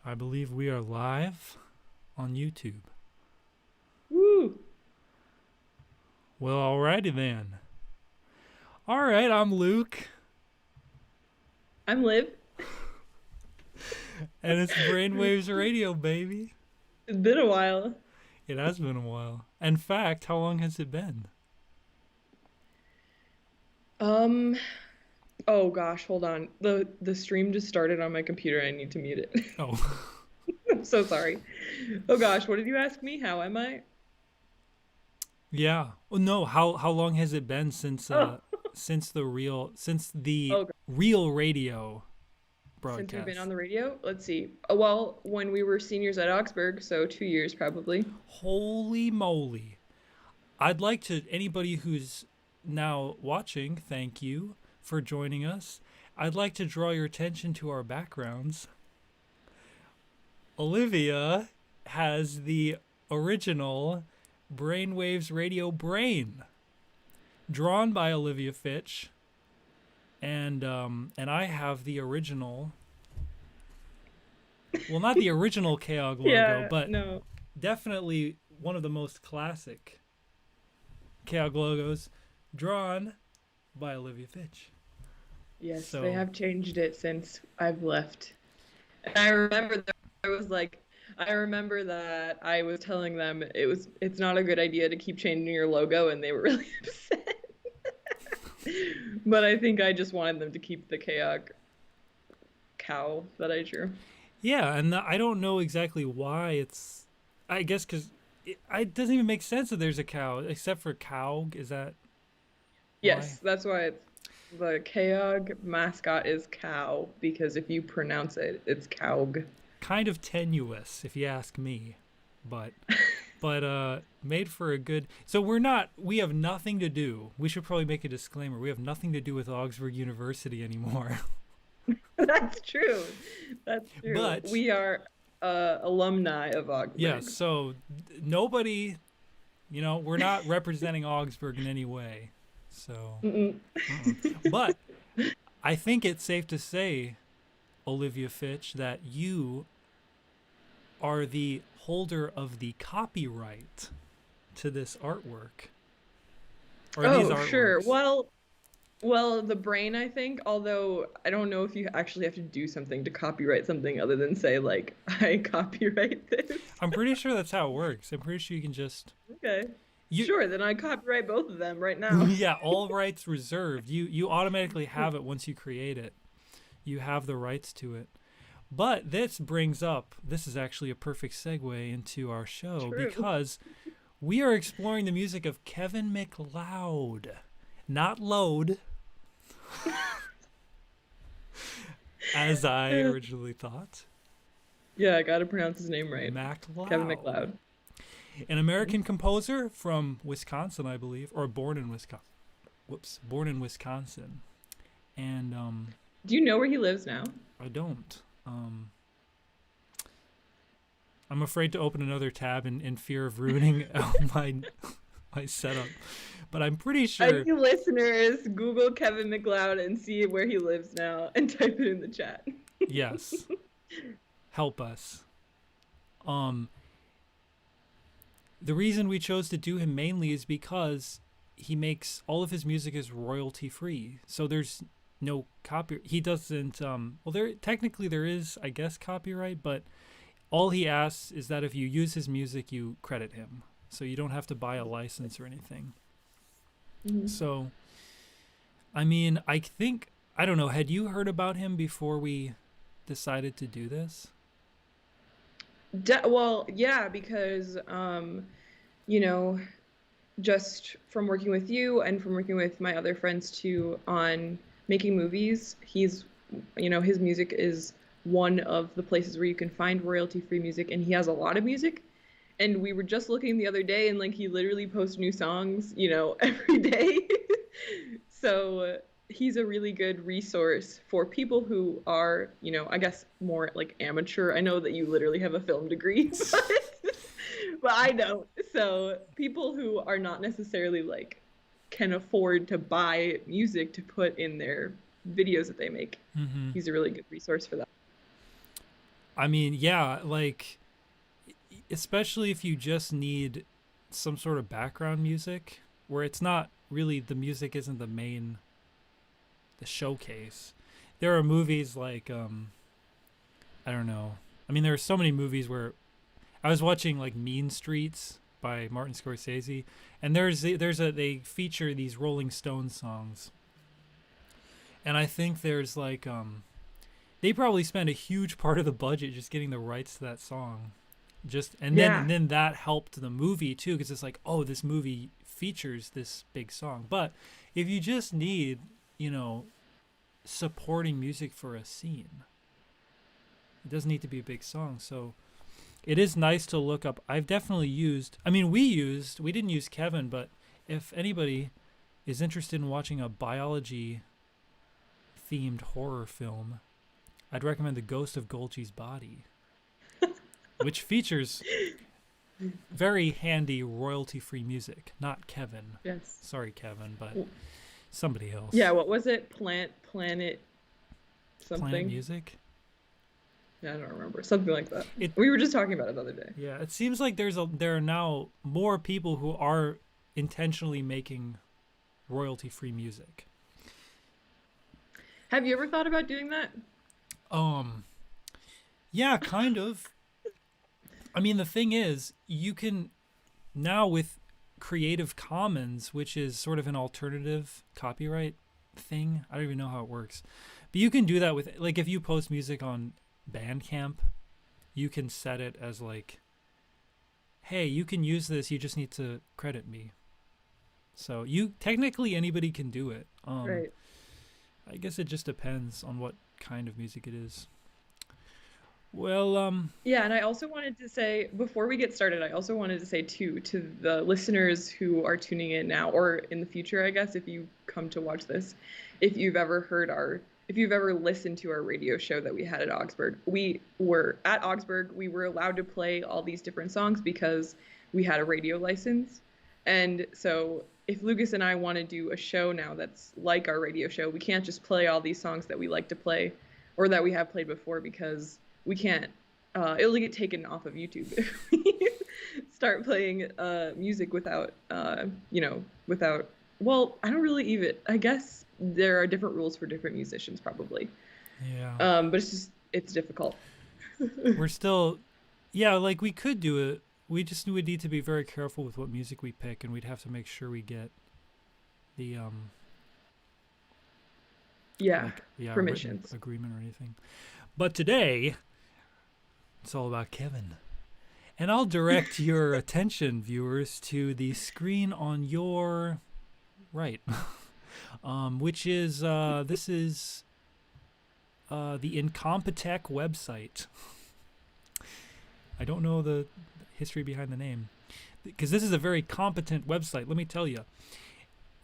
I believe we are live on YouTube. Woo! Well, alrighty then. Alright, I'm Luke, I'm Liv. and it's Brainwaves Radio, baby. It's been a while. It has been a while. In fact, how long has it been? Um, oh gosh, hold on. The stream just started on my computer. I need to mute it. Oh, I'm so sorry. Oh gosh, what did you ask me? How am I? yeah. Oh, no, how long has it been Oh, since the oh, God. real radio Since we've been on broadcast? the radio, let's see. Well, when we were seniors at Augsburg, so 2 years probably. Holy moly. I'd like to, anybody who's now watching, thank you for joining us. I'd like to draw your attention to our backgrounds. Olivia has the original Brainwaves Radio Brain, drawn by Olivia Fitch, and I have the original. Well, not the original KOG logo, Yeah, but no. definitely one of the most classic KOG logos, drawn by Olivia Fitch. Yes, they So have changed it since I've left. And I remember that I was like, I remember that I was telling them it's not a good idea to keep changing your logo, and they were really upset. But I think I just wanted them to keep the Kayak cow that I drew. yeah, and I don't know exactly why it's. I guess because it doesn't even make sense that there's a cow, except for cow. Is that why? Yes, that's why the Kayak mascot is cow, because if you pronounce it, it's cowg. Kind of tenuous, if you ask me, but made for a good. So we're not. We have nothing to do. We should probably make a disclaimer. We have nothing to do with Augsburg University anymore. That's true. That's true. But We are alumni of yeah, Augsburg. so nobody. We're not representing Augsburg in any way. So, Mm-mm. but I think it's safe to say, Olivia Fitch, that you are the holder of the copyright to this artwork or these Oh, sure. artworks. Well, the brain, I think, although I don't know if you actually have to do something to copyright something other than say, like, I copyright this. I'm pretty sure that's how it works. I'm pretty sure you can just Okay. you Sure, then I copyright both of them right now. yeah, all rights reserved. You automatically have it once you create it. You have the rights to it. But this is actually a perfect segue into our show True. because we are exploring the music of Kevin McLeod. Not Load, as I originally thought. Yeah, I gotta pronounce his name right. Kevin MacLeod. McLeod. An American composer from Wisconsin, I believe, or born in Wisconsin. Whoops, born in Wisconsin. And Do you know where he lives now? I don't. I'm afraid to open another tab in fear of ruining my setup. But I'm pretty sure. Any listeners, Google Kevin McLeod and see where he lives now and type it in the chat. Yes, help us. Um, the reason we chose to do him mainly is because he makes all of his music is royalty free. So there's no copy. He doesn't. Well, there is, I guess, copyright, but all he asks is that if you use his music, you credit him. So you don't have to buy a license or anything. Mhm. So, I mean, I don't know, had you heard about him before we decided to do this? Well, yeah, because you know, just from working with you and from working with my other friends too on making movies, his music is one of the places where you can find royalty-free music, and he has a lot of music. And we were just looking the other day, and like he literally posts new songs, every day. So he's a really good resource for people who are, I guess more like amateur. I know that you literally have a film degree, but I don't. So people who are not necessarily like can afford to buy music to put in their videos that they make, Mm-hmm. he's a really good resource for that. I mean, yeah, like especially if you just need some sort of background music where it's not really the music isn't the showcase. There are movies like I don't know. I mean, there are so many movies where I was watching like Mean Streets by Martin Scorsese, and they feature these Rolling Stones songs, and I think there's like they probably spend a huge part of the budget just getting the rights to that song, just Yeah. and then that helped the movie too because it's like, oh, this movie features this big song. But if you just need, you know, supporting music for a scene, it doesn't need to be a big song. So it is nice to look up. I've definitely used, I mean, we didn't use Kevin, but if anybody is interested in watching a biology themed horror film, I'd recommend The Ghost of Golgi's Body, which features very handy royalty free music. Not Kevin. Yes. Sorry, Kevin, but W- somebody else. Yeah, what was it? Planet Planet something? Music. Yeah, I don't remember. Something like that. It We were just talking about it the other day. Yeah, it seems like there are now more people who are intentionally making royalty free music. Have you ever thought about doing that? Um yeah, kind of. I mean, the thing is, you can now with Creative Commons, which is sort of an alternative copyright thing. I don't even know how it works. But you can do that with like if you post music on Bandcamp, you can set it as like, hey, you can use this, you just need to credit me. So you technically anybody can do it. Right. I guess it just depends on what kind of music it is. Well, Yeah, and I also wanted to say, before we get started, I also wanted to say too, to the listeners who are tuning in now or in the future, I guess, if you come to watch this, if you've ever listened to our radio show that we had at Augsburg, we were at Augsburg, we were allowed to play all these different songs because we had a radio license. And so if Lucas and I want to do a show now that's like our radio show, we can't just play all these songs that we like to play or that we have played before because we can't, it'll get taken off of YouTube if we start playing music without, without, well, I don't really even, I guess there are different rules for different musicians probably. yeah. But it's difficult. We're still, yeah, like we could do it. We just would need to be very careful with what music we pick, and we'd have to make sure we get the Yeah, like written permissions. agreement or anything. But today, it's all about Kevin, and I'll direct your attention, viewers, to the screen on your right, which is this is the Incompetech website. I don't know the history behind the name because this is a very competent website, let me tell you.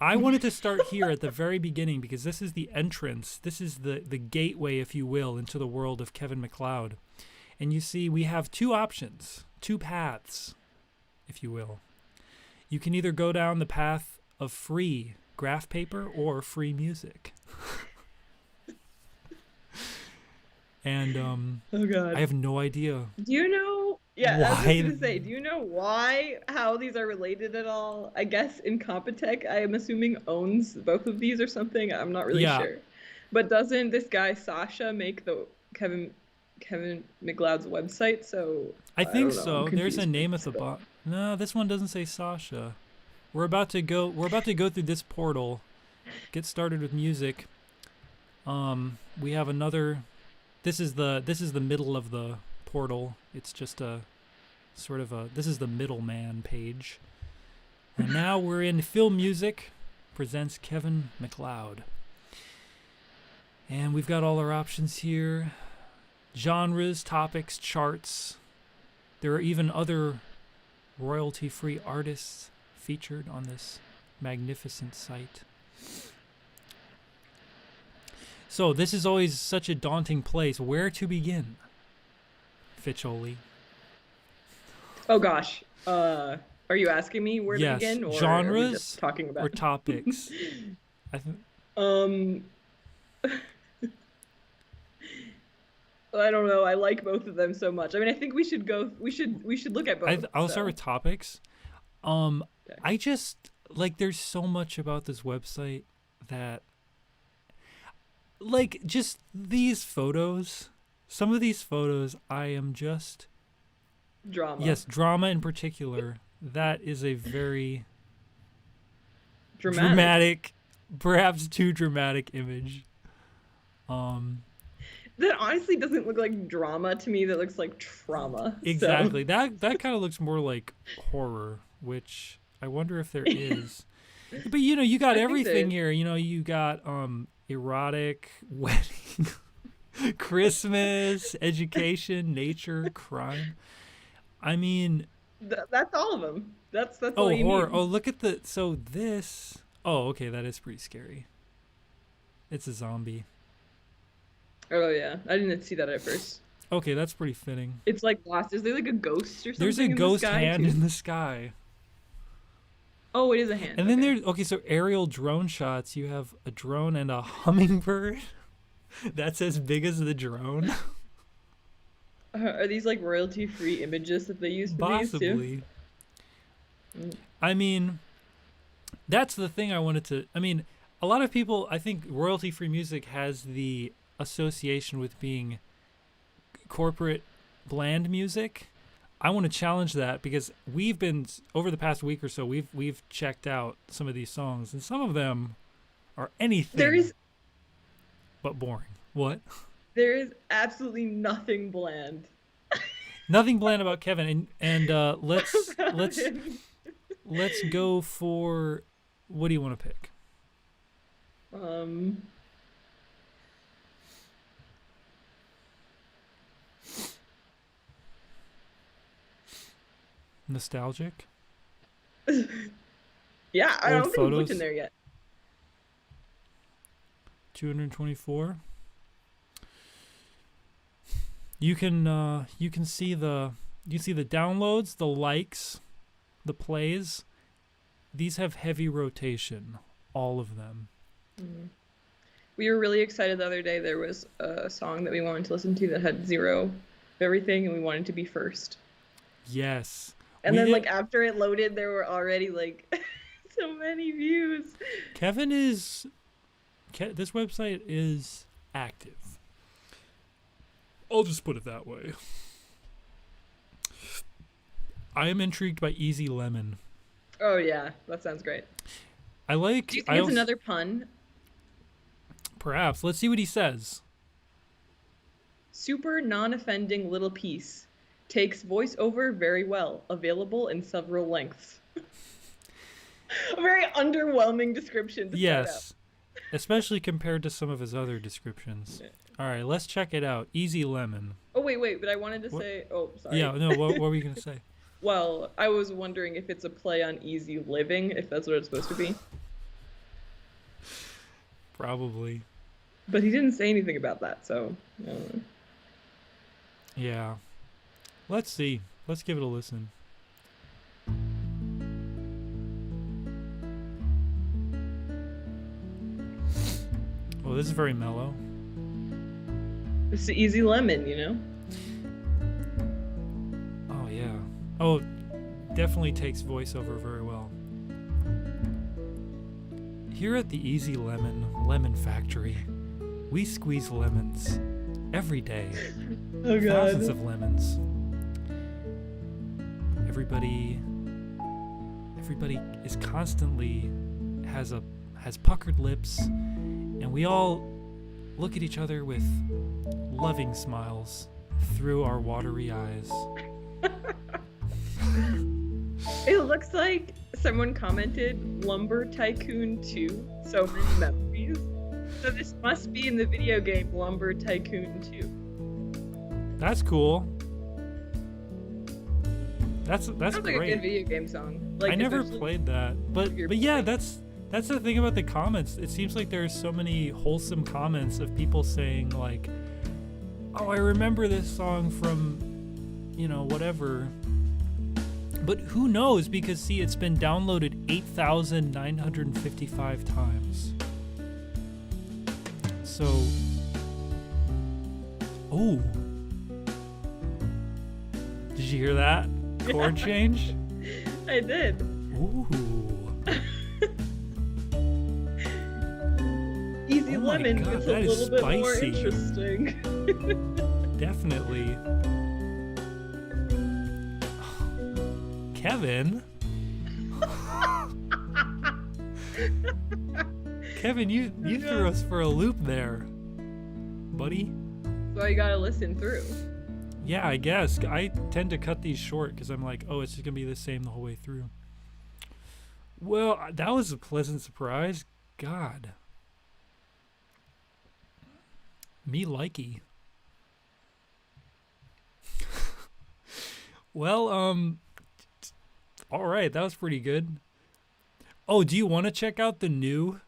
I wanted to start here at the very beginning because this is the entrance, this is the gateway, if you will, into the world of Kevin MacLeod. And you see we have two options, two paths, if you will. You can either go down the path of free graph paper or free music. And Oh God. I have no idea Do you know? Yeah, I was why. just gonna say, do you know how these are related at all? I guess Incompetech, I am assuming, owns both of these or something. I'm not really Yeah, sure. But doesn't this guy Sasha make the Kevin McLeod's website? So I I think don't know. I'm so. There's a confused. name at the Still. bottom. No, this one doesn't say Sasha. We're about to go through this portal. Get started with music. We have another. This is the middle of the portal. It's just a sort of a. This is the middleman page. And now we're in Film Music presents Kevin MacLeod. And we've got all our options here. Genres, topics, charts. There are even other royalty-free artists featured on this magnificent site. So this is always such a daunting place. Where to begin? Fitcholi. Oh gosh. Are you asking me where to Yes, begin, or are we genres just talking or about? topics? I think Um. I don't know. I like both of them so much. I mean, I think we should go. We should look at both. I'll start with topics. Okay. I just like there's so much about this website that like just these photos. Some of these photos I am just Drama. yes, drama in particular. That is a very Dramatic. perhaps too dramatic image. That honestly doesn't look like drama to me. That looks like trauma. Exactly. That kind of looks more like horror, which I wonder if there is. But you got I think everything there here. You got erotic, wedding, Christmas, education, nature, crime. I mean, that's all of them. That's all oh, you horror. need. Oh, look at this. Oh, okay, that is pretty scary. It's a zombie. Oh yeah, I didn't see that at first. Okay, that's pretty fitting. It's like lost. Is there like a ghost or something? There's a in the ghost sky hand too? in the sky. Oh, it is a hand. And then okay. there's okay, so aerial drone shots. You have a drone and a hummingbird that's as big as the drone. Are these like royalty-free images that they use for these too? Possibly. Mm. I mean, that's the thing I wanted to. I mean, a lot of people, I think royalty-free music has the association with being corporate bland music. I want to challenge that because we've been over the past week or so we've checked out some of these songs and some of them are anything There is but boring. What? there is absolutely nothing bland Nothing bland about Kevin and let's about let's him. let's go for what do you want to pick? Um, Nostalgic? yeah, I Old don't think we've looked photos? in there yet. 224. You can see the downloads, the likes, the plays. These have heavy rotation, all of them. Mhm. We were really excited the other day. There was a song that we wanted to listen to that had zero of everything, and we wanted to be first. Yes. And We then, did- like, after it loaded, there were already, like, so many views. Kevin is this website is active. I'll just put it that way. I am intrigued by Easy Lemon. Oh, yeah, that sounds great. I like Do you think I it's also- another pun? perhaps. Let's see what he says. Super non-offending little piece. Takes voiceover very well. Available in several lengths. A very underwhelming description to start out. Yes. Especially compared to some of his other descriptions. All right, let's check it out. Easy Lemon. Oh, wait, but I wanted to What? say... Oh, sorry. Yeah, no, what were you going to say? Well, I was wondering if it's a play on easy living, if that's what it's supposed to be. Probably. But he didn't say anything about that, so... I don't know. Yeah. Let's see. Let's give it a listen. Oh, this is very mellow. It's the easy lemon, you know? Oh, yeah. Oh, definitely takes voiceover very well. Here at the Easy Lemon Factory, we squeeze lemons every day. Oh, Thousands of lemons. Everybody is constantly has puckered lips, and we all look at each other with loving smiles through our watery eyes. It looks like someone commented Lumber Tycoon 2. So many memories. So this must be in the video game Lumber Tycoon 2. That's cool. That's Sounds like a great. good video game song. Like, I never especially- played that, but you're yeah, playing. that's the thing about the comments. It seems like there's so many wholesome comments of people saying like, "Oh, I remember this song from, whatever." But who knows? Because see, it's been downloaded 8,955 times. So, oh, Did you hear that chord change? I did. Ooh. Easy Oh my Lemon God, gets a that is little bit more spicy. interesting. Definitely. Kevin? Kevin, you threw us for a loop there, buddy. So you gotta listen through. Yeah, I guess. I tend to cut these short because I'm like, oh, it's just going to be the same the whole way through. Well, that was a pleasant surprise. God. Me likey. Well, all right, that was pretty good. Oh, do you want to check out the new?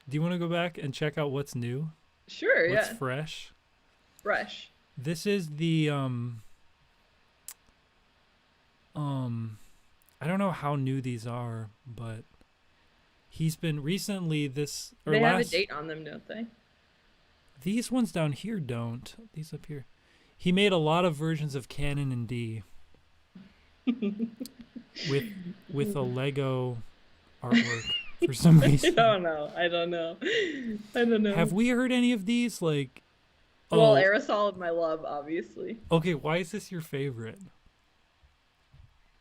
Do you want to go back and check out what's new? Sure, What's yeah. fresh? Fresh. This is the I don't know how new these are, but he's been recently this or They have a last date on them, don't they? these ones down here don't. These up here. He made a lot of versions of Canon in D with a Lego artwork for some reason. I don't know. Have we heard any of these? Like, Well, oh, Aerosol of My Love, obviously. okay, why is this your favorite?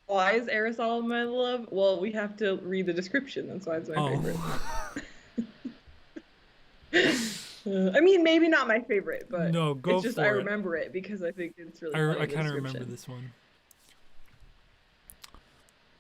Why is Aerosol of My Love? Well, we have to read the description. That's why it's my favorite. I mean, maybe not my favorite, but No, go it's just for I it. remember it because I think it's really funny. I kind of remember this one.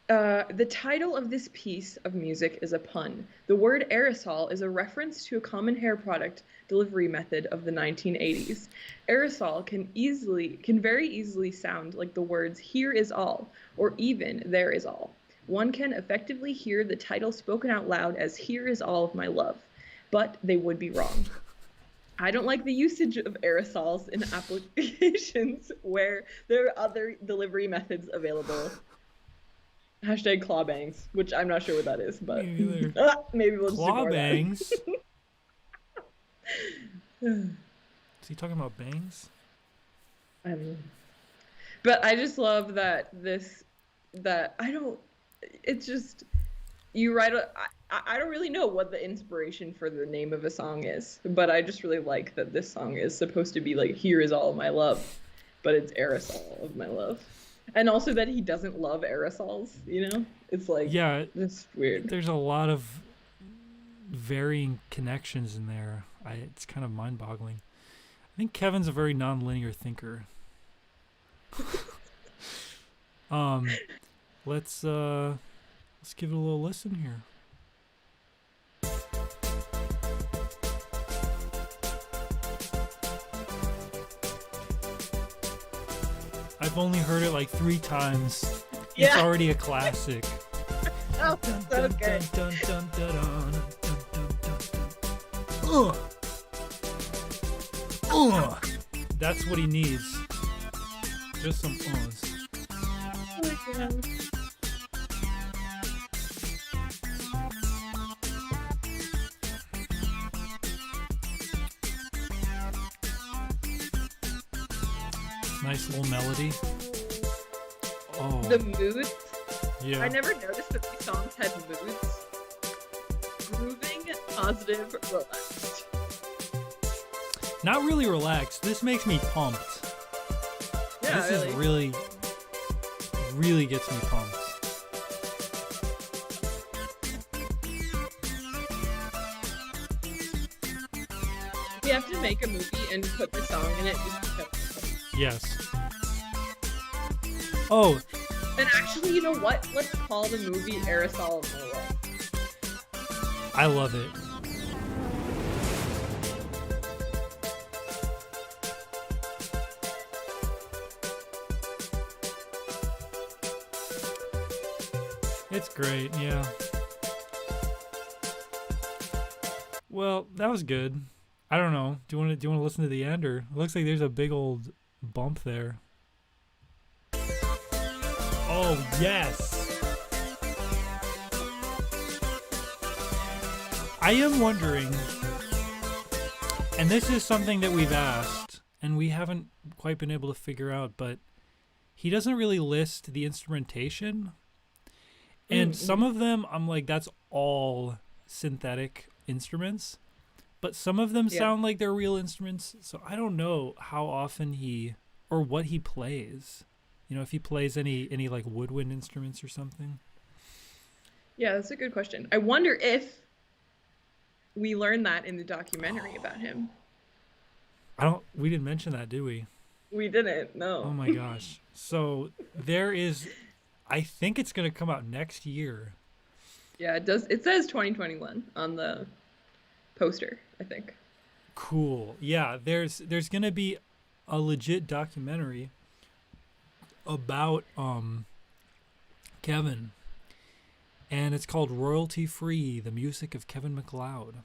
The title of this piece of music is a pun. The word aerosol is a reference to a common hair product delivery method of the 1980s. Aerosol can very easily sound like the words "here is all" or even "there is all." One can effectively hear the title spoken out loud as "here is all of my love," but they would be wrong. I don't like the usage of aerosols in applications where there are other delivery methods available. Hashtag clawbangs, which I'm not sure what that is, but maybe we'll just ignore that. Clawbangs? Is he talking about bangs? I don't know. But I just love it's just, you write I don't really know what the inspiration for the name of a song is, but I just really like that this song is supposed to be like, "Here is all of my love," but it's Aerosol of My Love. And also that he doesn't love aerosols, you know? It's like, Yeah, it's weird. there's a lot of varying connections in there. It's kind of mind-boggling. I think Kevin's a very non-linear thinker. Let's give it a little listen here. I've only heard it like 3 times. Yeah. It's already a classic. Oh, so good. That's what he needs. Just some uhs. Oh my God. Nice little melody. Oh. The moods. Yeah. I never noticed that these songs had moods. Grooving, positive, relaxed. Not really relaxed. This makes me pumped. Yeah, This is really gets me pumped. We have to make a movie and put the song in it just because. Yes. Oh, And actually, you know what? Let's call the movie Aerosol of My Love. I love it. It's great, yeah. Well, that was good. I don't know. Do you want to listen to the end, or it looks like there's a big old bump there. Oh, yes. I am wondering, and this is something that we've asked and we haven't quite been able to figure out, but he doesn't really list the instrumentation. And some of them, I'm like, that's all synthetic instruments. But some of them sound like they're real instruments. So I don't know how often or what he plays. You know, if he plays any like woodwind instruments or something. Yeah, that's a good question. I wonder if we learned that in the documentary about him. We didn't mention that, did we? We didn't, no. Oh my gosh. So I think it's going to come out next year. Yeah, it does. It says 2021 on the poster, I think. Cool. Yeah, there's going to be a legit documentary about Kevin. And it's called Royalty Free: The Music of Kevin MacLeod.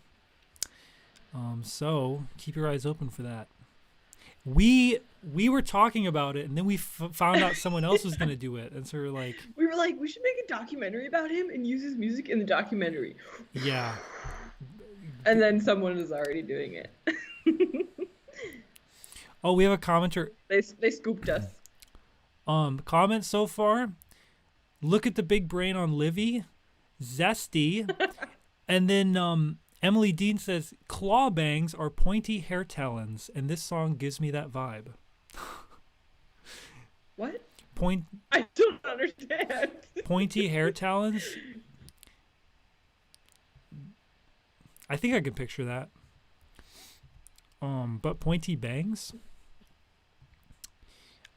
So keep your eyes open for that. We were talking about it, and then we found out someone else was going to do it, and so we were like, we should make a documentary about him and use his music in the documentary. Yeah. And then someone is already doing it. Oh, we have a commenter. They scooped us. Comment so far. Look at the big brain on Livy. Zesty. And then Emily Dean says, claw bangs are pointy hair talons, and this song gives me that vibe. What? I don't understand. Pointy hair talons? I think I can picture that. But pointy bangs?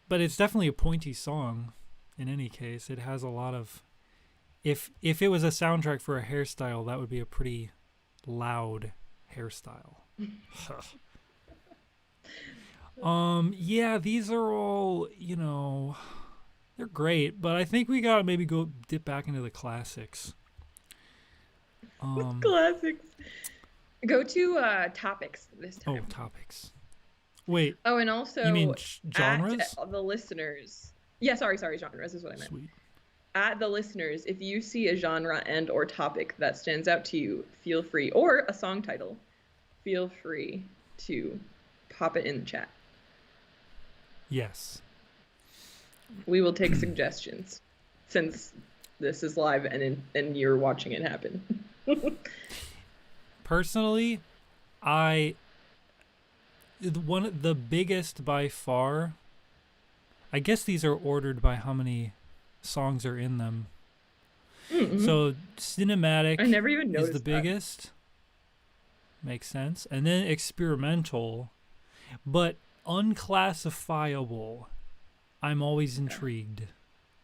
But it's definitely a pointy song. In any case, it has a lot of... If it was a soundtrack for a hairstyle, that would be a pretty loud hairstyle. Yeah, these are all, you know, they're great, but I think we gotta maybe go dip back into the classics. Classics. Go to topics this time. Oh, topics. Wait. Oh, and also you mean genres? At the listeners. Yeah, sorry, genres is what I meant. Sweet. At the listeners, if you see a genre and or topic that stands out to you, feel free, or a song title, feel free to pop it in the chat. Yes. We will take suggestions since this is live and you're watching it happen. Personally, the biggest by far, I guess these are ordered by how many songs are in them. Mm-hmm. So cinematic I never even noticed is the biggest. Makes sense. And then experimental, but unclassifiable. I'm always intrigued.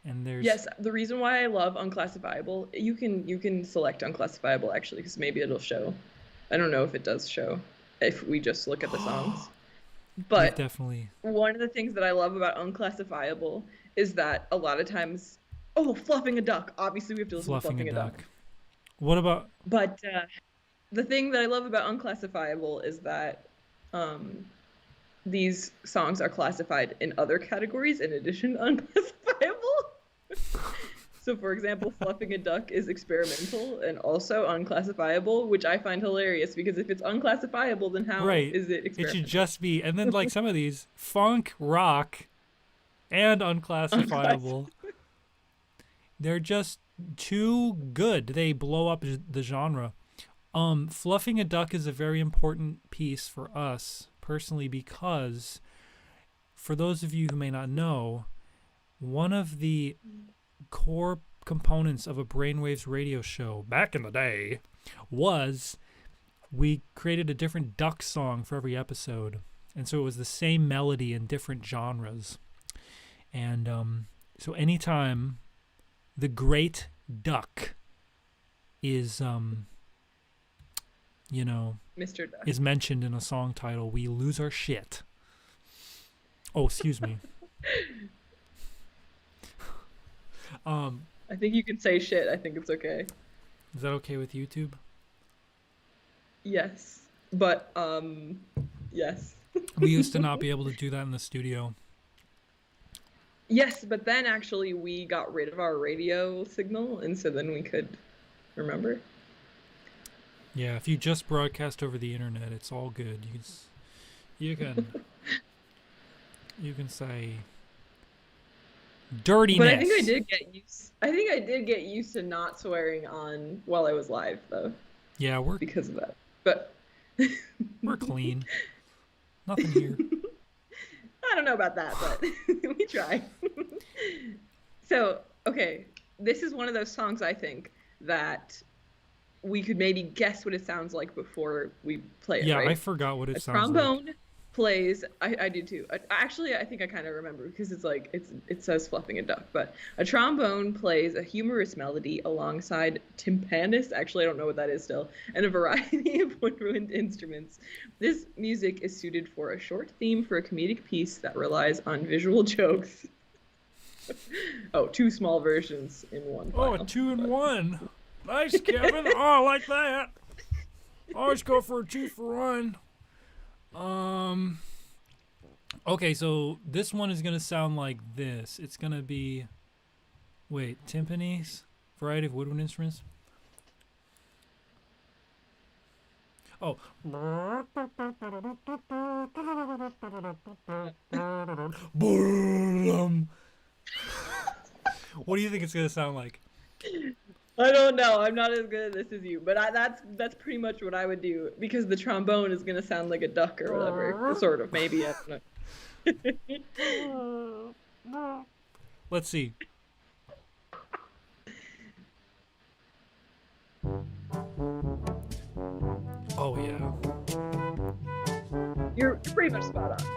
And there's the reason why I love unclassifiable, you can select unclassifiable actually, because maybe it'll show. I don't know if it does show if we just look at the songs. But definitely one of the things that I love about unclassifiable is that a lot of times, fluffing a duck. Obviously, we have to listen to fluffing a duck. What about? But the thing that I love about unclassifiable is that these songs are classified in other categories in addition to unclassifiable. So, for example, fluffing a duck is experimental and also unclassifiable, which I find hilarious because if it's unclassifiable, then how is it experimental? It should just be, and then like some of these, funk, rock, and unclassifiable. They're just too good. They blow up the genre. Fluffing a duck is a very important piece for us personally because, for those of you who may not know, one of the core components of a Brainwaves radio show back in the day was we created a different duck song for every episode. And so it was the same melody in different genres. And so anytime the great duck is, Mr. Duck is mentioned in a song title, we lose our shit. Oh, excuse me. I think you can say shit. I think it's okay. Is that okay with YouTube? Yes. But, yes. We used to not be able to do that in the studio. Yes, but then actually we got rid of our radio signal, and so then we could, remember? Yeah, if you just broadcast over the internet, it's all good. You can say But I think I Dirtiness. did get used. I think I did get used to not swearing on while I was live, though, Yeah, because of that. But we're clean. Nothing here. I don't know about that, but we try. So, okay, this is one of those songs I think that we could maybe guess what it sounds like before we play it, Yeah, I right? forgot what it A sounds like. trombone plays. I do too. Actually, I think I kind of remember because it's like it says fluffing a duck, but a trombone plays a humorous melody alongside timpanist. Actually, I don't know what that is still, and a variety of woodwind instruments. This music is suited for a short theme for a comedic piece that relies on visual jokes. Oh, two small versions in one Oh, a file. 2-in-1. Nice, Kevin. Oh, I like that. Always go for a 2-for-1. Okay, so this one is gonna sound like this. It's gonna be, wait, timpanis, variety of woodwind instruments. Oh. Boom. What do you think it's gonna sound like? I don't know. I'm not as good at this as you, but that's pretty much what I would do because the trombone is gonna sound like a duck or whatever, sort of, maybe. I don't know. Let's see. Oh yeah. You're pretty much spot on.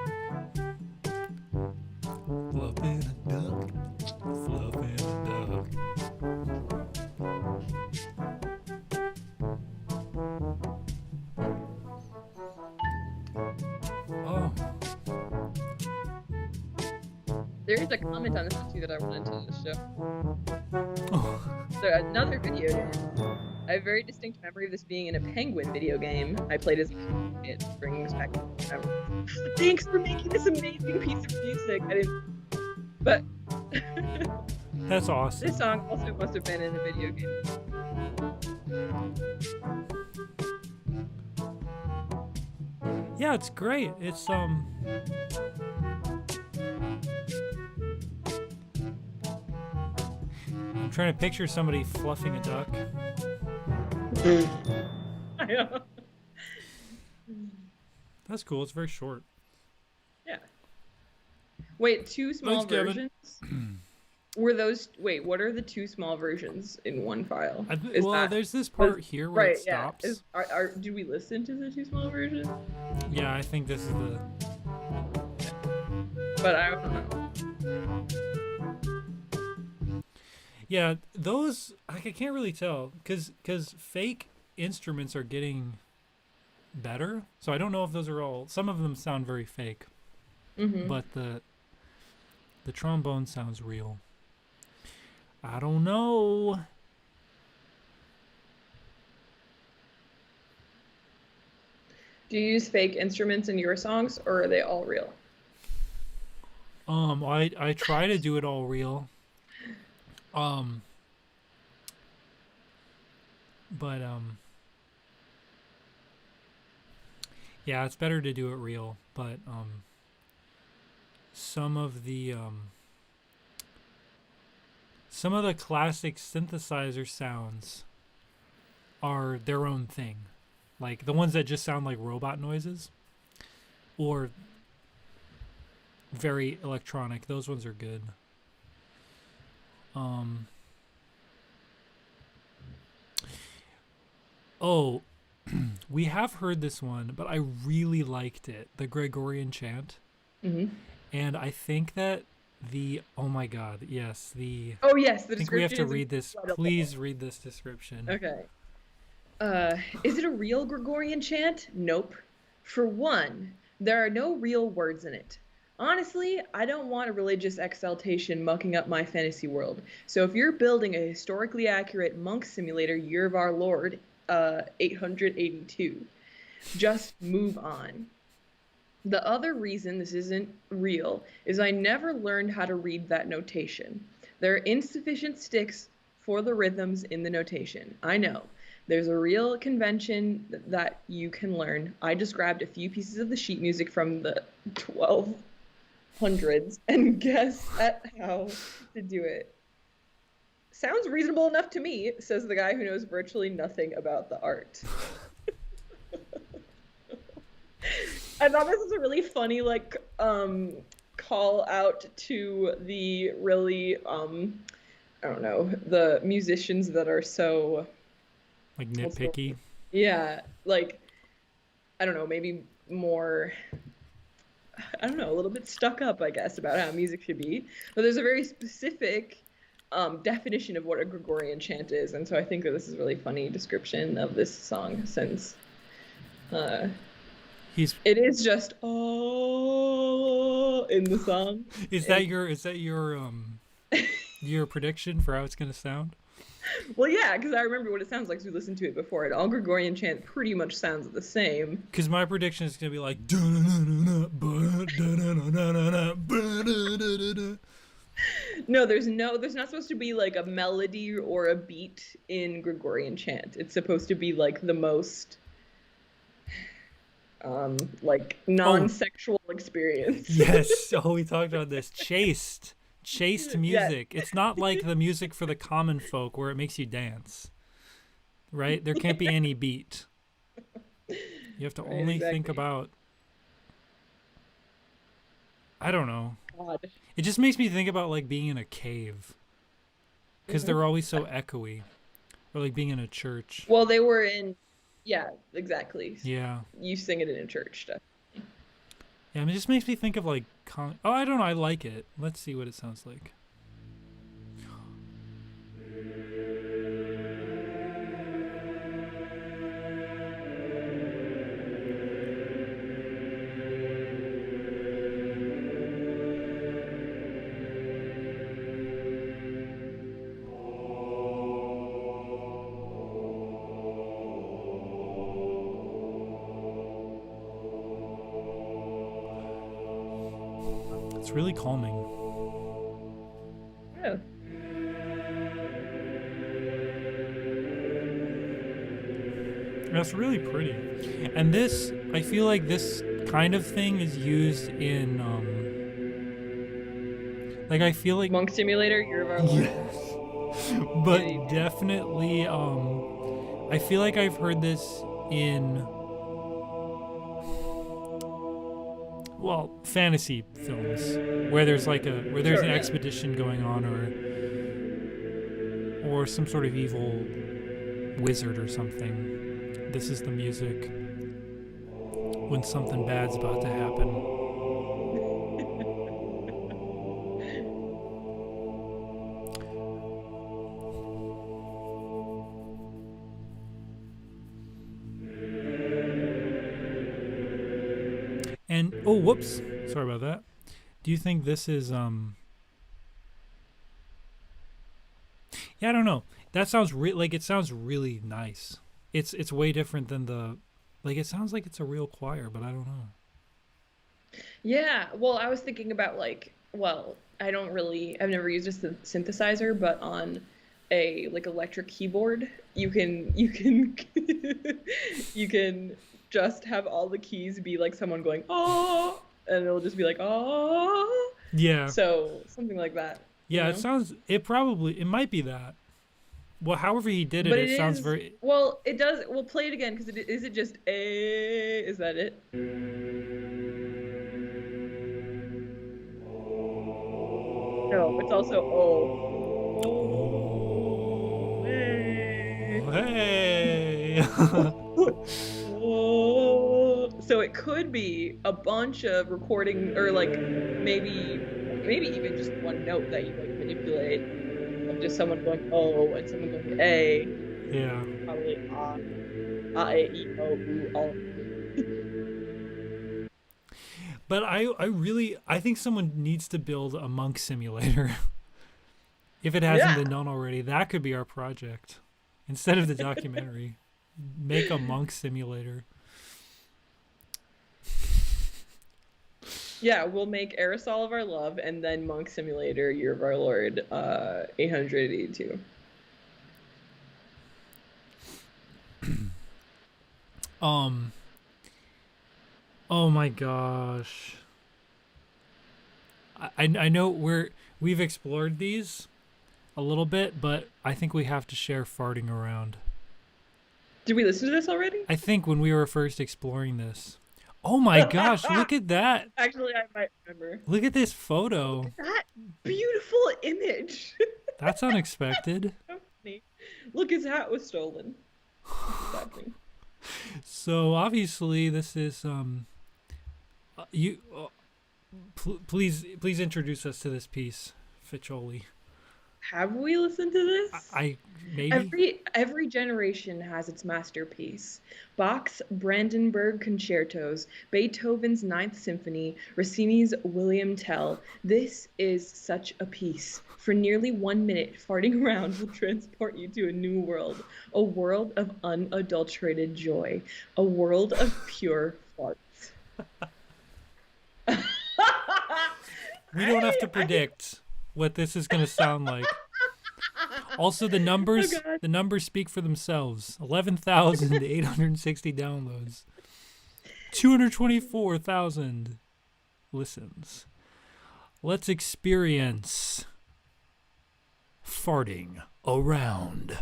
Fluffing a duck. Fluffing a duck. Oh. There is a comment on this one too that I wanted to show. Oh. So another video game. I have a very distinct memory of this being in a Penguin video game. I played as it brings back memories. Thanks for making this amazing piece of music. I didn't, but That's awesome. this song also must have been in a video game. Yeah, it's great. It's I'm trying to picture somebody fluffing a duck. I know. That's cool. It's very short. Yeah. Wait, two small Thanks, Kevin. versions? Were those? Wait, what are the two small versions in one file? Is Well, that there's this part here where right? it stops. Yeah. Do we listen to the two small versions? Yeah, I think this is the. But I don't know. Yeah, those I can't really tell because fake instruments are getting better. So I don't know if those are all. Some of them sound very fake, but the trombone sounds real. I don't know. Do you use fake instruments in your songs, or are they all real? I try to do it all real. But yeah, it's better to do it real. But some of the classic synthesizer sounds are their own thing, like the ones that just sound like robot noises or very electronic. Those ones are good. Oh, we have heard this one, but I really liked it. The Gregorian Chant. And I think that oh my god, yes, Oh yes, the I think we have to description is read this. incredible. Please read this description. Okay. Is it a real Gregorian chant? Nope. For one, there are no real words in it. Honestly, I don't want a religious exaltation mucking up my fantasy world. So if you're building a historically accurate monk simulator, Year of Our Lord, 882, just move on. The other reason this isn't real is I never learned how to read that notation. There are insufficient sticks for the rhythms in the notation. I know. There's a real convention that you can learn. I just grabbed a few pieces of the sheet music from the 12 hundreds and guess at how to do it. Sounds reasonable enough to me, says the guy who knows virtually nothing about the art. I thought this was a really funny call out to the really I don't know, the musicians that are so Like what's the nitpicky. word? Yeah, like I don't know, maybe more I don't know, a little bit stuck up, I guess, about how music should be. But there's a very specific definition of what a Gregorian chant is, and so I think that this is a really funny description of this song since uh, He's it is just oh in the song. is And that your prediction for how it's gonna sound? well, yeah, because I remember what it sounds like. 'Cause we listened to it before, and all Gregorian chant pretty much sounds the same. Because my prediction is gonna be like. No, there's not supposed to be like a melody or a beat in Gregorian chant. It's supposed to be like the most like Oh, non-sexual experience. yes. Oh, we talked about this. Chaste Yes. music. It's not like the music for the common folk where it makes you dance, right? There can't be any beat. You have to Right, only think exactly. about. I don't know. God. It just makes me think about like being in a cave because Mhm. they're always so echoey, or like being in a church. Well, they were in yeah, exactly. Yeah. You sing it in a church stuff. Yeah, I mean, it just makes me think of like. Oh, I don't know. I like it. Let's see what it sounds like. It's really calming. Yeah. That's really pretty. And this, I feel like this kind of thing is used in, like I feel like, Monk Simulator, Year of Our Lord. yes, Yeah, but definitely, I feel like I've heard this in, well, fantasy films where there's like where there's sure, an yeah. expedition going on, or some sort of evil wizard or something. This is the music when something bad's about to happen. And oh, whoops, sorry about that. Do you think this is Yeah, I don't know. That sounds like it sounds really nice. It's way different than the like it sounds like it's a real choir, but I don't know. Yeah, well, I was thinking about well, I've never used a synthesizer, but on a like electric keyboard, you can you can just have all the keys be like someone going oh, and it'll just be like oh, Yeah. so something like that, you Yeah, know? it might be that. Well, however he did it, But it it sounds is very well, it does. We'll play it again because is it just a? Is that it? No, it's also oh. Oh, Oh, hey. oh. So it could be a bunch of recording or like maybe even just one note that you like manipulate of just someone going oh and someone going a, Yeah. probably all. But I think someone needs to build a monk simulator. If it hasn't Yeah. been done already, that could be our project. Instead of the documentary, make a monk simulator. Yeah, we'll make Aerosol of Our Love and then Monk Simulator, Year of Our Lord, 882. Um. Oh my gosh. I know we've explored these a little bit, but I think we have to share farting around. Did we listen to this already? I think when we were first exploring this. Oh my gosh, look at that. Actually, I might remember. Look at this photo. Look at that beautiful image. That's unexpected. So funny. Look, his hat was stolen. Exactly. So obviously this is you please introduce us to this piece, Ficcioli. Have we listened to this? I maybe Every generation has its masterpiece. Bach's Brandenburg Concertos, Beethoven's Ninth Symphony, Rossini's William Tell. This is such a piece. For nearly 1 minute, farting around will transport you to a new world. A world of unadulterated joy. A world of pure farts. we don't have to predict what this is going to sound like. Also, the numbers speak for themselves. 11,860 downloads. 224,000 listens. Let's experience farting around.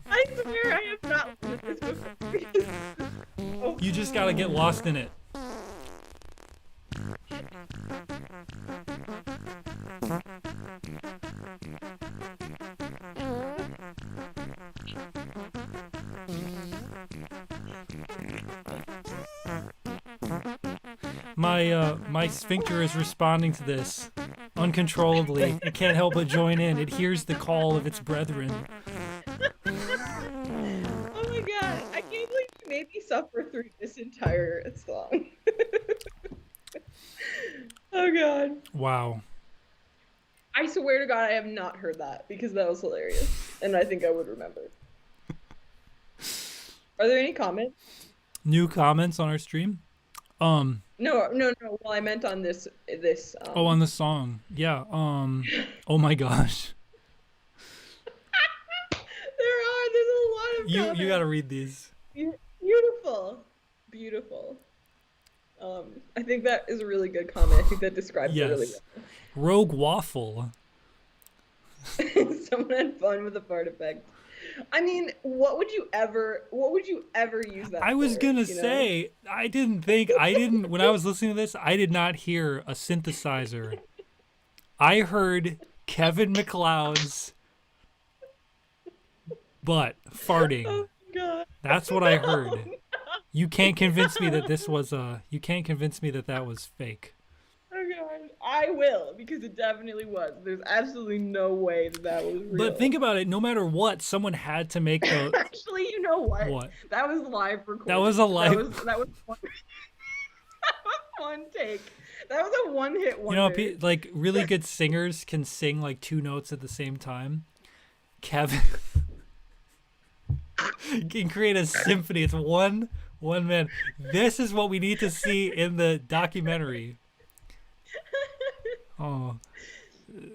I swear I have not listened to this before. You just gotta get lost in it. My sphincter is responding to this uncontrollably. It can't help but join in. It hears the call of its brethren. Oh my god, I can't believe you made me suffer through this entire song. Oh god. Wow. I swear to god I have not heard that because that was hilarious. And I think I would remember. Are there any comments? New comments on our stream? No. Well, I meant on this. Oh, on the song. Yeah. Oh my gosh. There's a lot of comments. You gotta read these. Beautiful. I think that is a really good comment. I think that describes it really well. Rogue Waffle. Someone had fun with the fart effect. I mean, what would you ever use that I was for, gonna say, when I was listening to this, I did not hear a synthesizer. I heard Kevin McLeod's butt farting. Oh god. That's what I heard. No. You can't convince me that that was fake. Oh god. I will, because it definitely was. There's absolutely no way that was real. But think about it, no matter what, someone had to make the... Actually, you know what? What? That was live recording. That was a live... That was one... that was one take. That was a one-hit wonder. You know, like, really good singers can sing, like, 2 notes at the same time. Kevin can create a symphony. It's one man. This is what we need to see in the documentary. Oh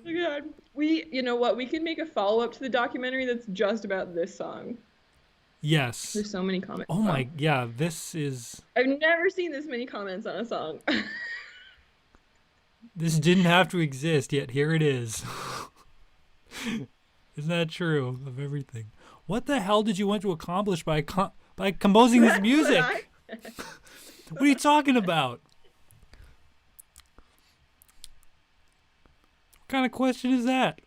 god. You know what? We can make a follow-up to the documentary that's just about this song. Yes. There's so many comments. Oh my, yeah, this is... I've never seen this many comments on a song. This didn't have to exist, yet here it is. Isn't that true of everything? What the hell did you want to accomplish by composing this music? What are you talking about? What kind of question is that?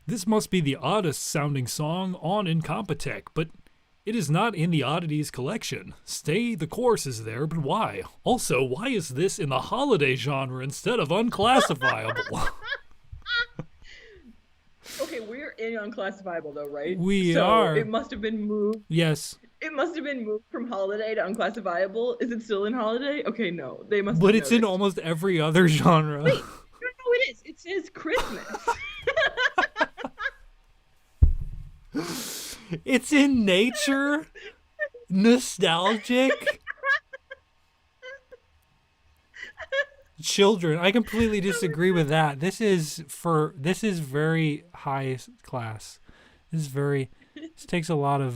This must be the oddest sounding song on Incompetech, but it is not in the oddities collection. Stay the course is there, but why? Also, why is this in the holiday genre instead of unclassifiable? Okay, we're in unclassifiable though, right? We are. It must have been moved. Yes. It must have been moved from holiday to unclassifiable. Is it still in holiday? Okay, no. They must. But it's in almost every other genre. Wait, no, it is. It says Christmas. It's in nature, nostalgic. Children, I completely disagree with that. This is very high class. This takes a lot of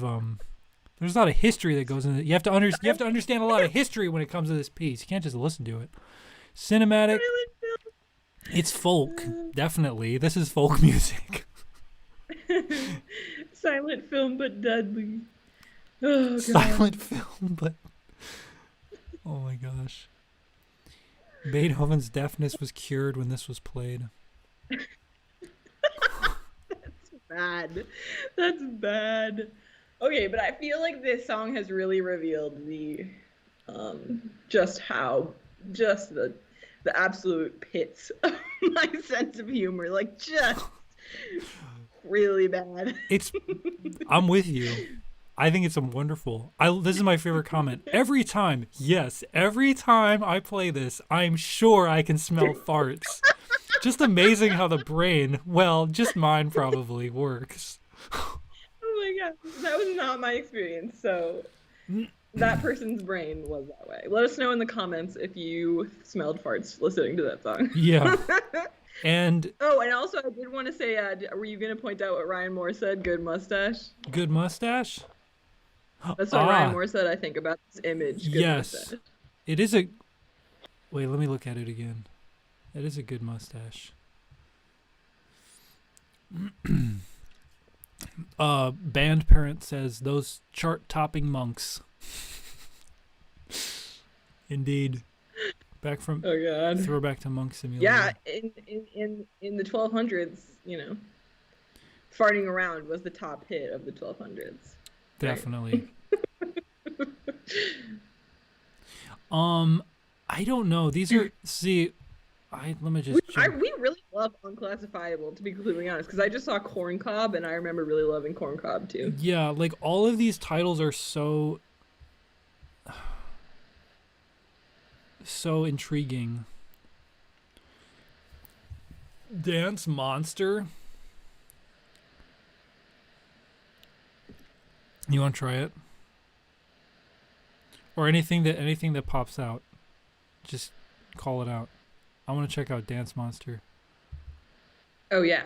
there's a lot of history that goes into it. You have to understand a lot of history when it comes to this piece. You can't just listen to it. Cinematic, it's folk, definitely. This is folk music. Silent film, but deadly. Oh, God. Silent film, but oh my gosh. Beethoven's deafness was cured when this was played. That's bad. That's bad. Okay, but I feel like this song has really revealed the just the absolute pits of my sense of humor. Like, just really bad. I'm with you. I think it's wonderful. This is my favorite comment. Every time I play this, I'm sure I can smell farts. Just amazing how the brain, well, just mine probably, works. Oh my God. That was not my experience. So that person's brain was that way. Let us know in the comments if you smelled farts listening to that song. Yeah. And also I did want to say, were you going to point out what Ryan Moore said? Good mustache. Good mustache? That's what Ryan Moore said, I think, about this image. Good yes. mustache. It is a... Wait, let me look at it again. It is a good mustache. Band parent says, those chart-topping monks. Indeed. Back from... Oh, God. Throwback to Monk Simulator. Yeah, in the 1200s, you know, farting around was the top hit of the 1200s. Definitely. I don't know. These are let me just. We really love Unclassifiable, to be completely honest, because I just saw Corn Cob and I remember really loving Corn Cob too. Yeah, like all of these titles are so intriguing. Dance Monster. You want to try it? Or anything that pops out. Just call it out. I want to check out Dance Monster. Oh yeah.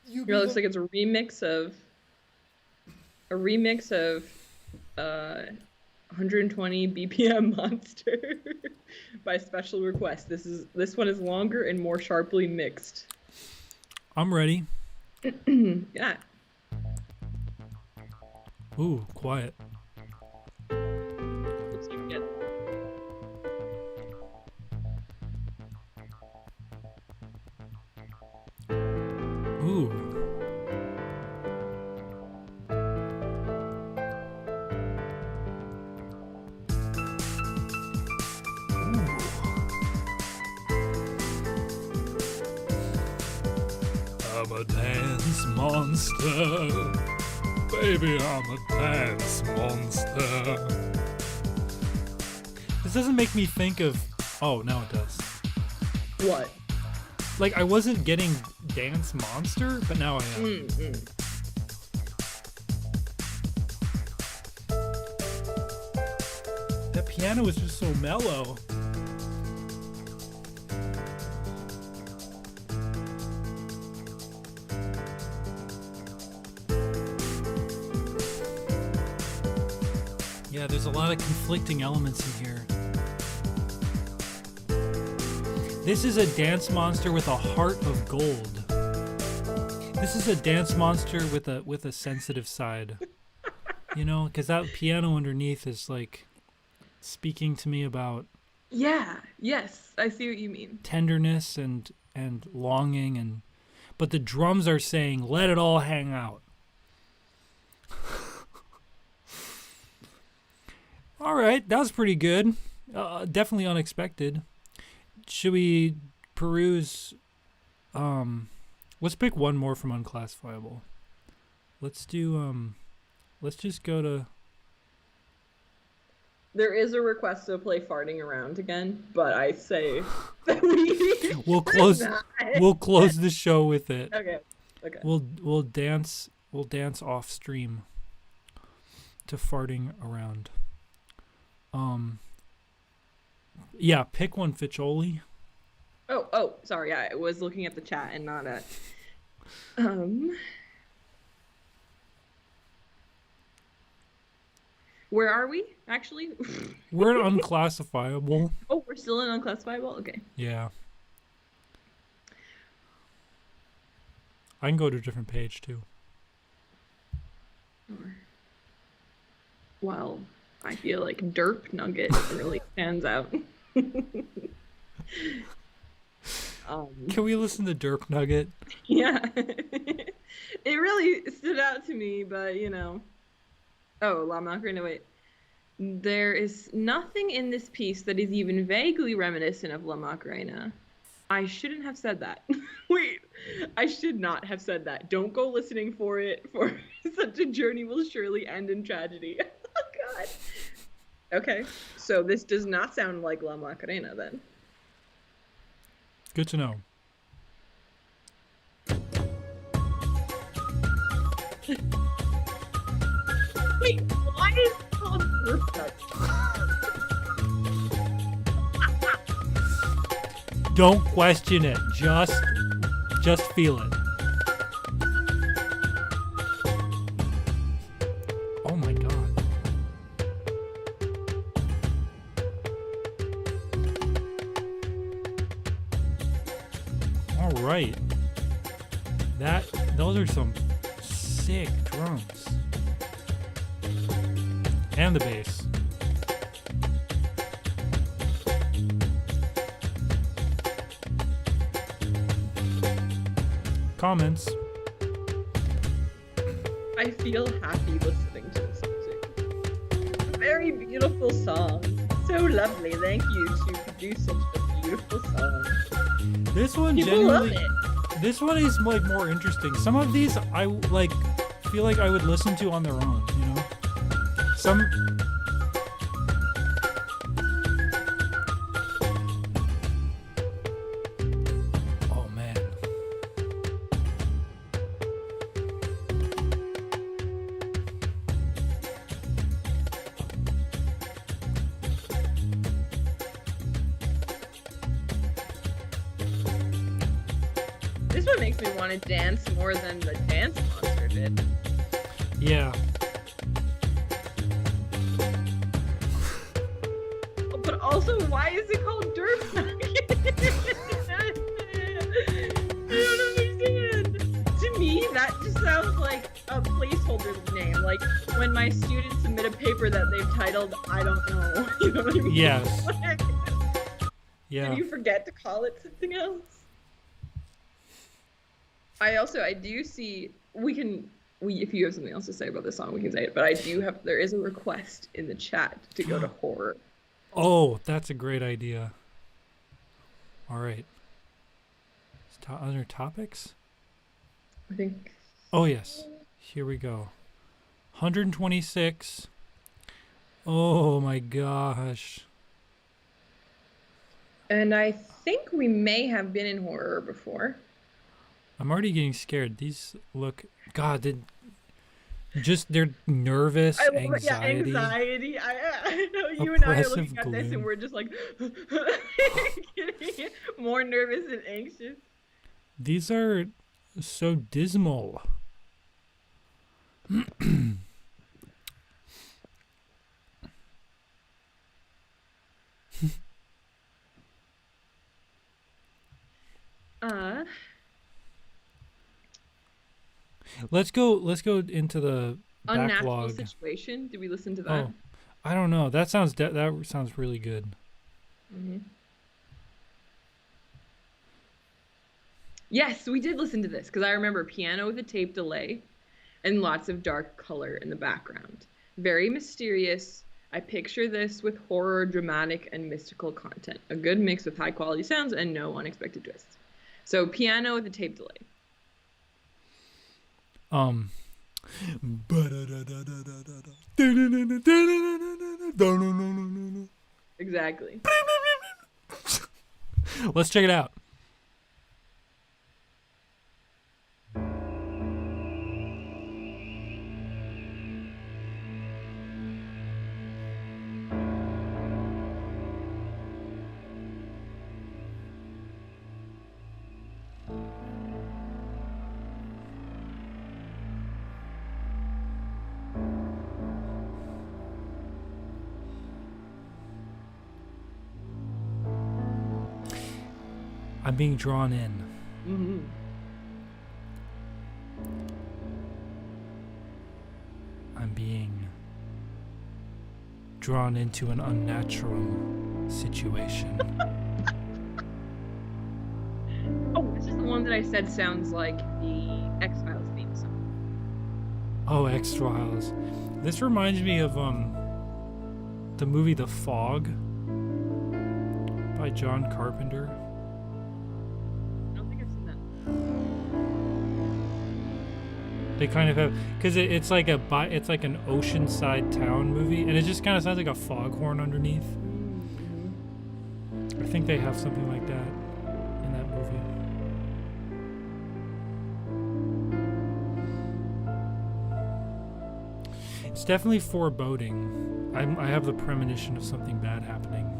It looks like it's a remix of 120 BPM Monster by special request. This one is longer and more sharply mixed. I'm ready. Yeah. Ooh, quiet. Let's see if we get... Ooh. I'm a dance monster. Baby, I'm a dance monster. This doesn't make me think of... Oh, now it does. What? Like, I wasn't getting Dance Monster, but now I am. That piano is just so mellow. Yeah, there's a lot of conflicting elements in here. This is a dance monster with a heart of gold. This is a dance monster with a sensitive side. You know, because that piano underneath is like speaking to me about... Yeah, yes, I see what you mean. Tenderness and longing, but the drums are saying, let it all hang out. All right, that was pretty good. Definitely unexpected. Should we peruse? Let's pick one more from Unclassifiable. Let's do. Let's just go to. There is a request to play Farting Around again, but I say that we We'll close. not. We'll close the show with it. Okay. Okay. We'll dance. We'll dance off stream to Farting Around. Yeah, pick one, Ficcioli. Oh, sorry. I was looking at the chat and not at. Where are we actually? We're unclassifiable. Oh, we're still in unclassifiable. Okay. Yeah. I can go to a different page too. Well, I feel like Derp Nugget really stands out. Can we listen to Derp Nugget? Yeah. It really stood out to me, but you know. Oh, La Macarena, wait. There is nothing in this piece that is even vaguely reminiscent of La Macarena. I shouldn't have said that. Wait, I should not have said that. Don't go listening for it, for such a journey will surely end in tragedy. Oh, God. Okay, so this does not sound like La Macarena, then. Good to know. Wait, why is it called Derp? Don't question it. Just feel it. Oh my God. All right. Those are some sick drums. And the bass. Comments. I feel happy listening to this music. Very beautiful song. So lovely. Thank you to produce such a beautiful song. This one People love genuinely. it. This one is like more interesting. Some of these I like feel like I would listen to on their own, you know? Some Oh man. This one makes me want to dance more than the Dance Monster did. Yeah. But also, why is it called Derp? I don't understand. To me, that just sounds like a placeholder name. Like when my students submit a paper that they've titled, I don't know. You know what I mean? Yes. Like, Yeah. did you forget to call it something else? I do see, if you have something else to say about this song, we can say it, but there is a request in the chat to go to horror. Oh, that's a great idea. All right. Other topics? I think. Oh, yes. Here we go. 126. Oh, my gosh. And I think we may have been in horror before. I'm already getting scared. These look... God, they're nervous, anxiety. Yeah, anxiety. I know you and I are looking at this and we're just like getting more nervous and anxious. These are so dismal. Let's go into the Unnatural backlog. Situation. Did we listen to that? Oh, I don't know. That sounds really good. Mm-hmm. Yes, we did listen to this because I remember piano with a tape delay and lots of dark color in the background. Very mysterious. I picture this with horror, dramatic, and mystical content. A good mix with high quality sounds and no unexpected twists. So piano with a tape delay. Exactly. Let's check it out. I'm being drawn in. Mm-hmm. I'm being drawn into an unnatural situation. Oh, this is the one that I said sounds like the X-Files theme song. Oh, X-Files. This reminds me of the movie The Fog by John Carpenter. I don't think I've seen that. They kind of have, because it's like an oceanside town movie, and it just kind of sounds like a foghorn underneath. Mm-hmm. I think they have something like that in that movie. It's definitely foreboding. I have the premonition of something bad happening.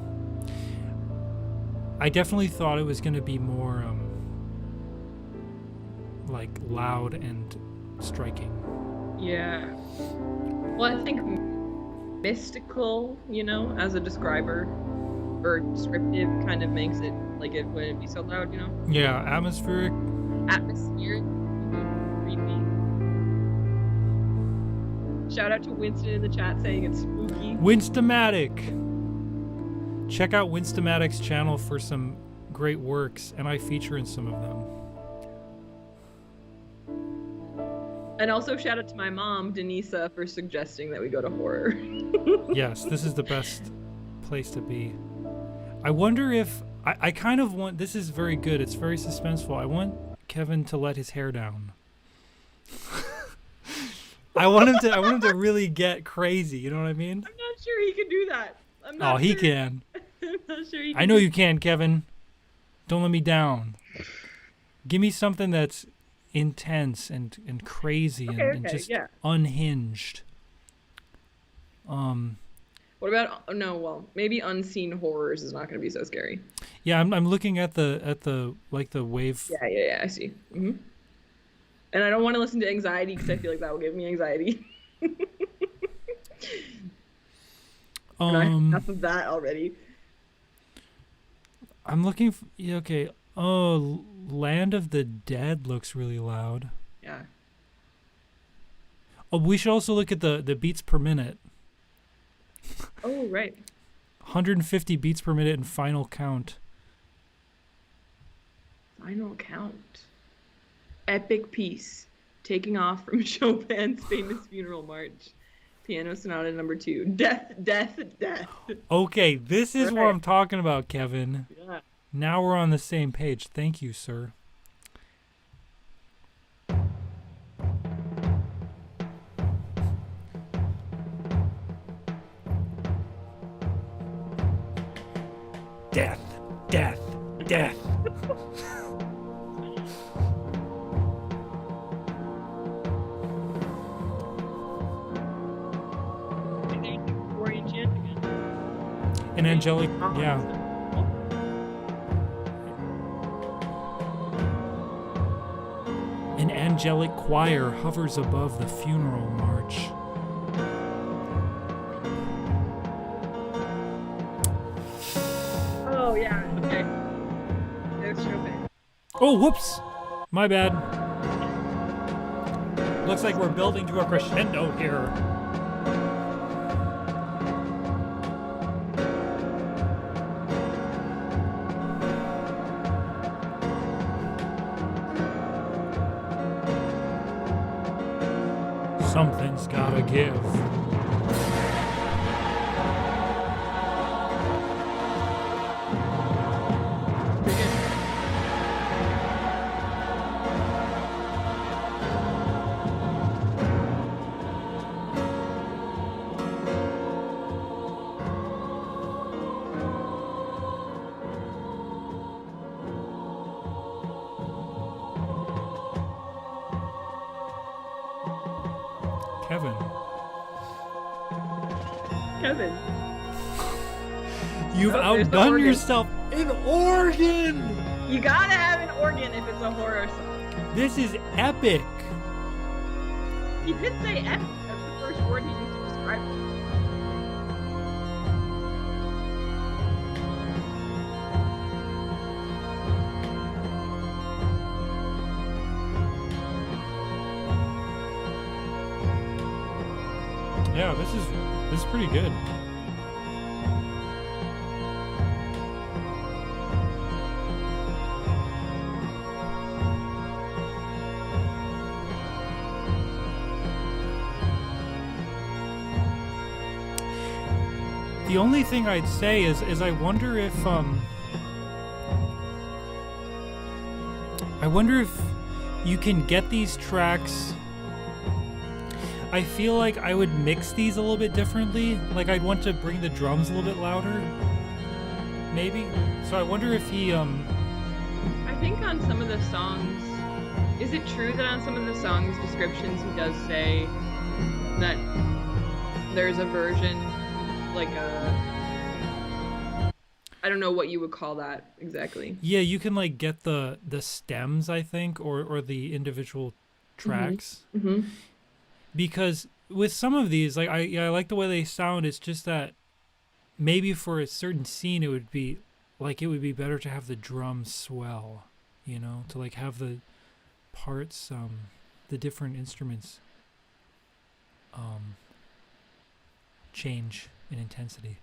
I definitely thought it was going to be more like loud and striking. Yeah. Well, I think mystical, as a describer or descriptive kind of makes it like it wouldn't be so loud, Yeah, atmospheric. Atmospheric. Creepy. Shout out to Winston in the chat saying it's spooky. Winstomatic. Check out Winstomatic's channel for some great works, and I feature in some of them. And also shout out to my mom, Denisa, for suggesting that we go to horror. Yes, this is the best place to be. I wonder if I kind of want, this is very good, it's very suspenseful. I want Kevin to let his hair down. I want him to really get crazy, you know what I mean? I'm not sure he can do that. He can. I'm not sure he can. I know you can, Kevin. Don't let me down. Give me something that's intense and crazy and just unhinged. What about maybe unseen horrors is not going to be so scary. Yeah, I'm looking at the wave. Yeah, I see. Mm-hmm. And I don't want to listen to anxiety because I feel like that will give me anxiety. And I have enough of that already. I'm looking for, okay. Oh, Land of the Dead looks really loud. Yeah. Oh, we should also look at the beats per minute. Oh, right. 150 beats per minute in final count. Final count. Epic piece. Taking off from Chopin's famous funeral march. Piano Sonata No. 2. Death. Okay, this is what I'm talking about, Kevin. Yeah. Now we're on the same page. Thank you, sir. Death. Gregorian Chant again. An angelic, yeah. An angelic choir hovers above the funeral march. Oh, yeah. Okay. There's Chopin. Oh, whoops. My bad. Looks like we're building to a crescendo here. Something's gotta give. Kevin. Kevin. You've there's the outdone organ. yourself. An organ! You gotta have an organ if it's a horror song. This is epic. He did say epic. That's the first word he used to describe it. Yeah, this is pretty good. The only thing I'd say is I wonder if you can get these tracks. I feel like I would mix these a little bit differently. Like I'd want to bring the drums a little bit louder, maybe. So I wonder if he I think on some of the songs, is it true that on some of the songs descriptions he does say that there's a version, like I don't know what you would call that exactly. Yeah, you can like get the stems, I think, or the individual tracks. Mm-hmm. Because with some of these, like I like the way they sound. It's just that maybe for a certain scene it would be better to have the drums swell, you know, to like have the parts, the different instruments change in intensity.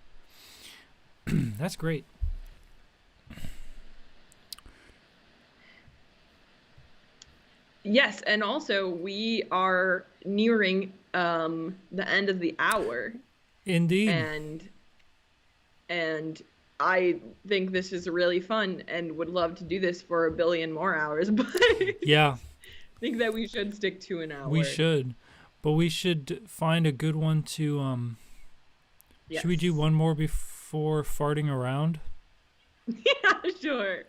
That's great. Yes, and also we are nearing the end of the hour. Indeed. And I think this is really fun and would love to do this for a billion more hours, but yeah. I think that we should stick to an hour. We should. But we should find a good one to yes. Should we do one more before farting around? Yeah, sure.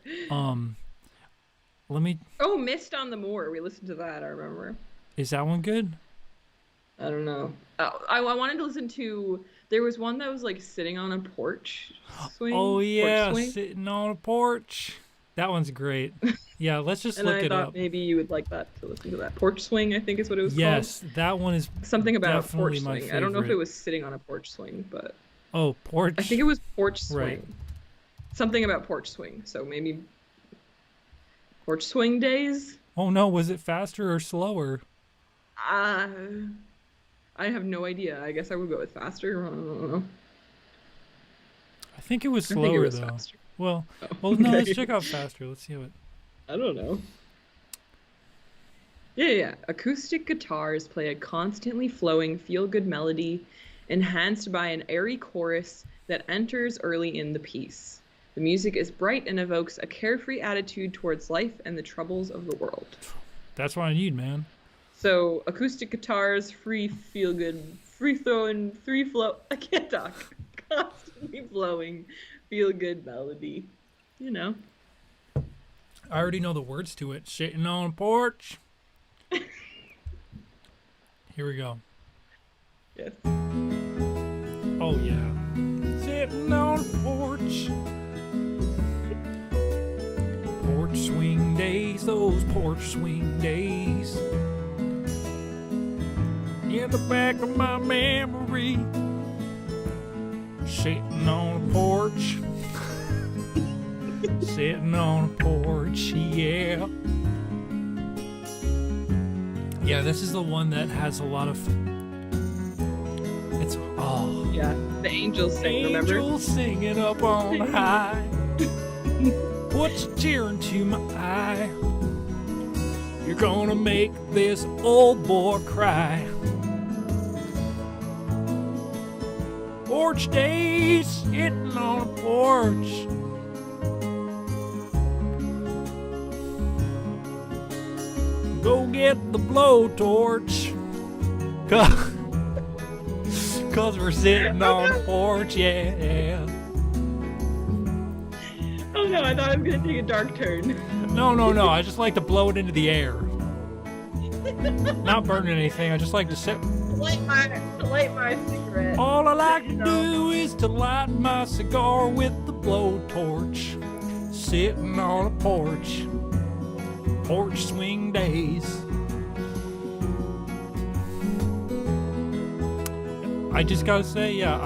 Let me. Oh, Mist on the Moor. We listened to that, I remember. Is that one good? I don't know. I wanted to listen to. There was one that was like sitting on a porch swing. Oh yeah, porch swing. sitting on a porch. That one's great. Yeah, let's just and look I it thought up. maybe you would like that to listen to that. Porch swing, I think is what it was called. Yes, that one is something about definitely porch my swing. I don't know if it favorite. was sitting on a porch swing, but Oh, porch. I think it was porch swing. Right. Something about porch swing. So maybe porch swing days. Oh no, was it faster or slower? I have no idea. I guess I would go with faster. I don't know. I think it was I slower think it was though. faster. Well, Oh, no, okay. let's check out faster. Let's see what. I don't know. Yeah. Acoustic guitars play a constantly flowing, feel-good melody, enhanced by an airy chorus that enters early in the piece. The music is bright and evokes a carefree attitude towards life and the troubles of the world. That's what I need, man. So, acoustic guitars, free, feel-good, free-throwing, free-flow. I can't talk. Constantly flowing, feel-good melody. You know. I already know the words to it. Sitting on a porch. Here we go. Yes. Oh yeah. Sitting on a porch. Porch swing days, those porch swing days. In the back of my memory. Sitting on a porch. Sitting on a porch, yeah. Yeah, this is the one that has a lot of. It's oh. Yeah, the angels sing, remember? Angels singing up on high. What's a tear into my eye? You're gonna make this old boy cry. Porch days, sitting on a porch. Go get the blowtorch. Cause we're sitting on a porch, yeah. Oh no, I thought I was gonna take a dark turn. No. I just like to blow it into the air. Not burning anything. I just like to sit light my cigarette. All I like to do is to light my cigar with the blowtorch, sitting on a porch swing days. I just gotta say, yeah,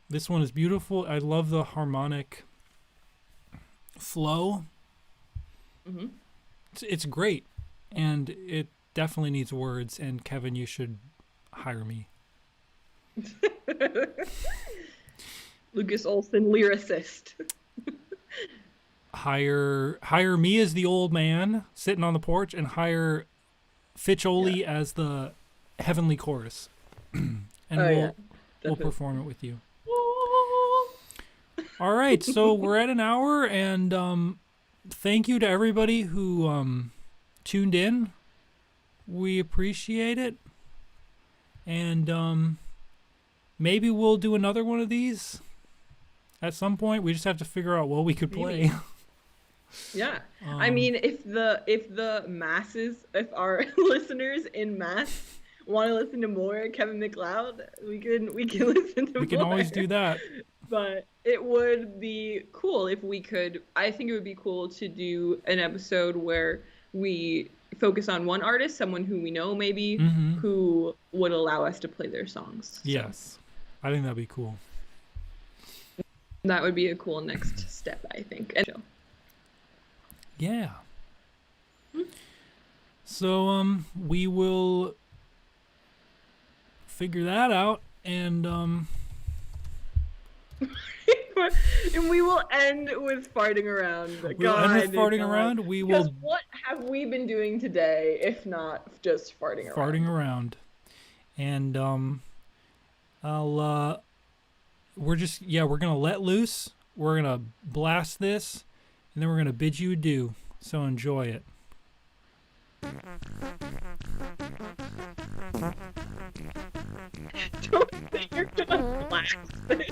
this one is beautiful. I love the harmonic flow. Mm-hmm. It's great, and it definitely needs words. And Kevin, you should hire me. Lucas Olson, lyricist. Hire me as the old man sitting on the porch, and hire Fitch Oli as the heavenly chorus, and we'll perform it with you. All right, so we're at an hour, and thank you to everybody who tuned in. We appreciate it, and maybe we'll do another one of these at some point. We just have to figure out what we could play. Yeah, I mean, if the masses, if our listeners in mass want to listen to more Kevin MacLeod, we can listen to more. We can always do that. But it would be cool if we could. I think it would be cool to do an episode where we focus on one artist, someone who we know maybe, who would allow us to play their songs. So yes, I think that'd be cool. that would be a cool next step, I think. And yeah. So we will figure that out, and and we will end with farting around. We'll end with farting around. We will. Because what have we been doing today, if not just farting around? Farting around, and we're gonna let loose. We're gonna blast this, and then we're gonna bid you adieu. So enjoy it. Don't say you're gonna blast it.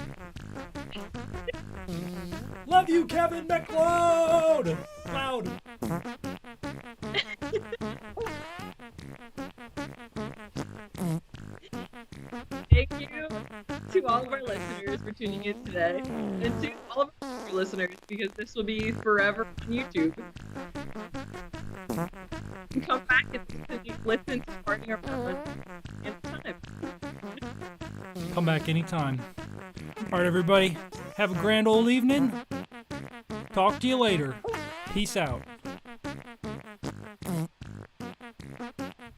Love you, Kevin McLeod! Loud. Thank you to all of our listeners for tuning in today, and to all of our listeners, because this will be forever on YouTube. You can come back and listen to Farting Around anytime. Come back anytime. All right, everybody. Have a grand old evening. Talk to you later. Peace out.